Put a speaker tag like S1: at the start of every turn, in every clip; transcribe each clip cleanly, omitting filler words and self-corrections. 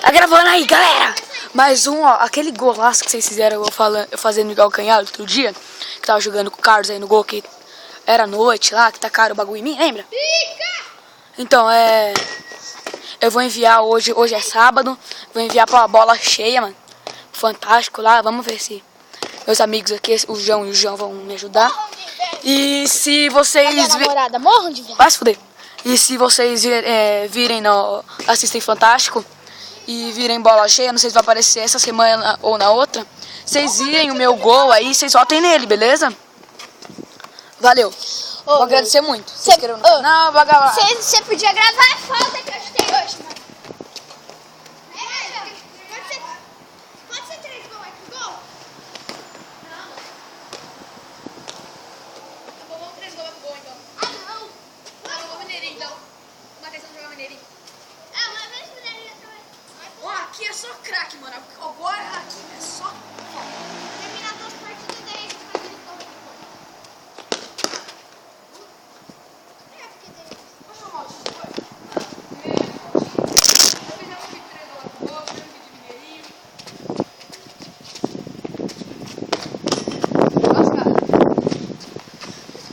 S1: Tá gravando aí, galera! Mais um, ó, aquele golaço que vocês fizeram eu fazendo igual canhado outro dia, que tava jogando com o Carlos aí no gol, que era noite lá, que tacaram o bagulho em mim, lembra? Então, eu vou enviar hoje é sábado, vou enviar pra uma bola cheia, mano. Fantástico lá, vamos ver se meus amigos aqui, o João e o João vão me ajudar. E se vocês...
S2: Minha namorada, morram de ver.
S1: Vai se fuder. E se vocês virem no Assistem Fantástico e virem bola cheia, não sei se vai aparecer essa semana ou na outra, vocês virem o meu gol aí, vocês votem nele, beleza? Valeu. Vou agradecer muito. Se inscrevam no canal,
S2: Você podia gravar a falta que eu chutei hoje, mano. Pode ser 3 gols aqui, gol? Não. Tá bom, vamos 3 gols aqui, gol, então. Ah, não. Tá bom, vamos Mineirinho, então. Uma atenção pra jogar Mineirinho. É, uma vez Mineirinho também.
S1: Ó, aqui é só craque, mano. Agora aqui é só...
S2: Terminar todas as partidas daí, você faz ele correr depois. É, porque daí...
S1: Vou chamar o Tio.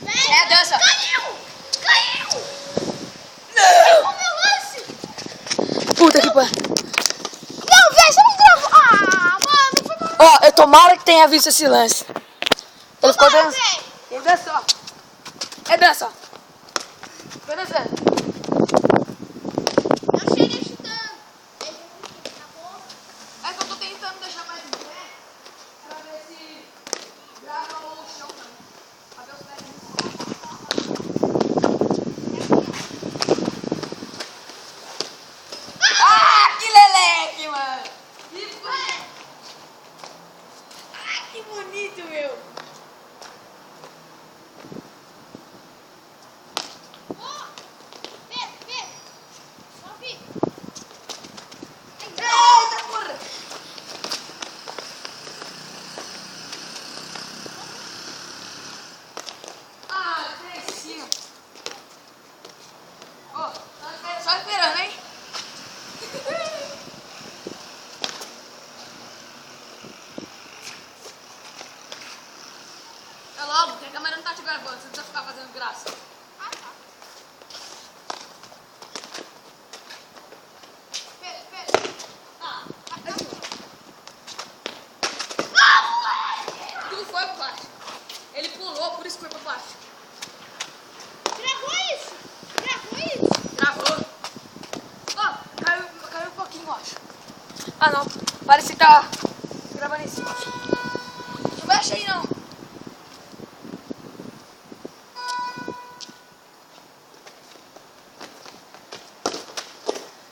S1: É a dança.
S2: Caiu!
S1: Não!
S2: O meu lance!
S1: Puta que pariu.
S2: Não, velho, você não gravou! Ah, mano, foi mal.
S1: Ó, tomara que tenha visto esse lance. Ele ficou dançando.
S2: velho.
S1: Ele dançou. É dança, ó. Ficou dançando.
S2: Eu cheguei chutando.
S1: É que eu tô tentando deixar mais em pé pra ver se grava o chão também. Pra ver os pés. Ah, que leleque, mano! Ah, que bonito, meu! Eita, porra! Ah, Terezinha! Ó, só esperando, hein? É logo, porque a câmera não tá te gravando, você não precisa ficar fazendo graça. Tudo foi pra baixo. Ele pulou, por isso foi pra baixo.
S2: Gravou isso?
S1: Travou. Ó, caiu um pouquinho, eu acho. Ah, não. Parece que tá gravando em cima. Não mexe aí, não.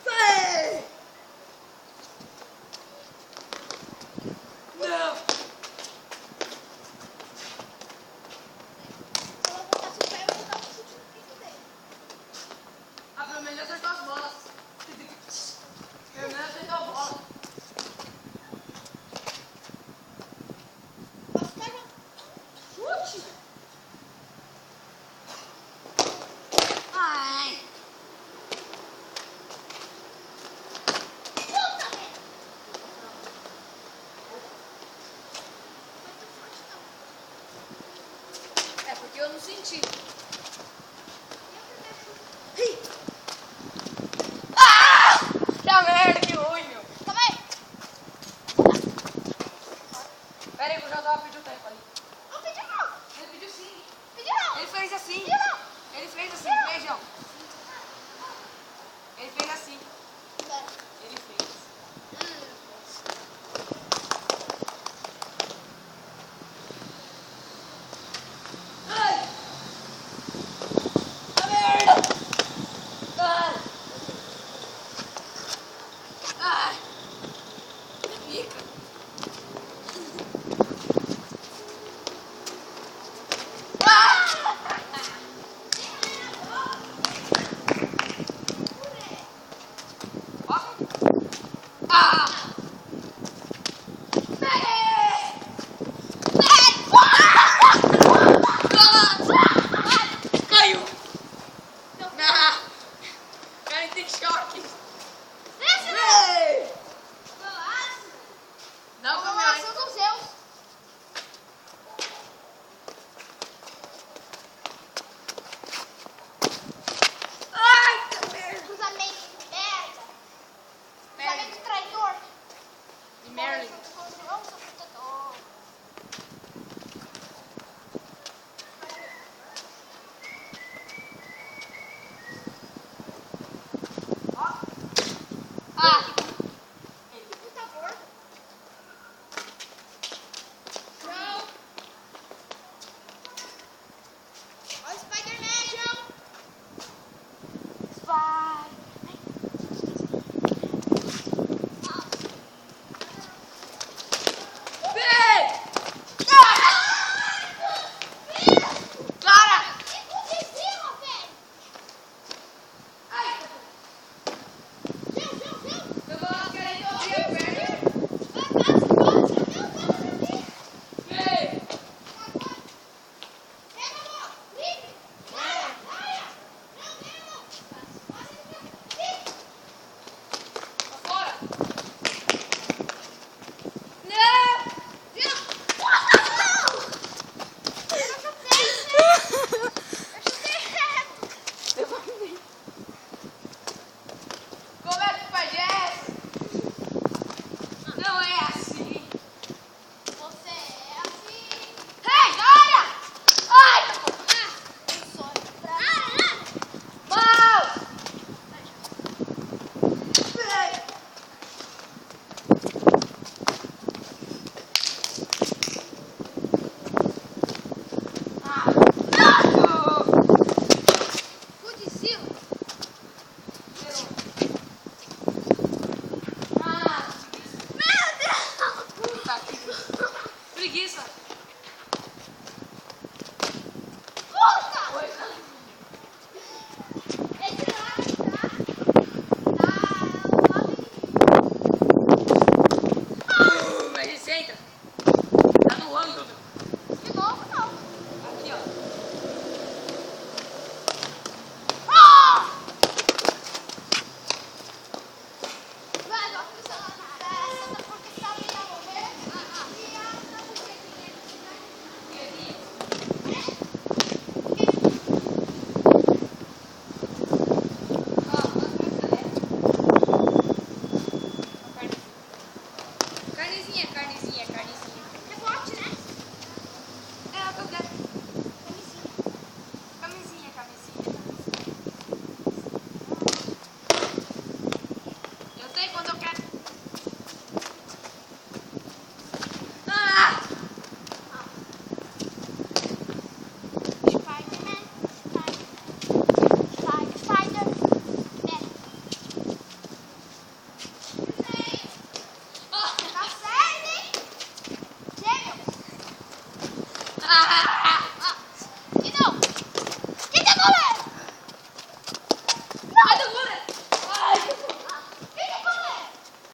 S1: Ei! Não. Ah, pelo menos acertou as bolas. Pelo menos acertou a bola.
S2: Chute!
S1: Ai.
S2: Puta merda!
S1: É porque eu não senti. Que merda, que ruim, meu.
S2: Calma aí!
S1: Pera aí que eu já tava pedindo tempo ali.
S2: Não pediu não!
S1: Ele pediu sim.
S2: Pediu não!
S1: Ele fez assim.
S2: Pediu não!
S1: Ele fez assim, beijão. Ele fez assim. Ele fez. Ai! A merda! Ai! Ai! Fica! Caiu! Não! Cara, tem choque!
S2: Desce, não! Merlin.
S3: de traidor.
S2: De Merlin.
S3: Eu sou protetor.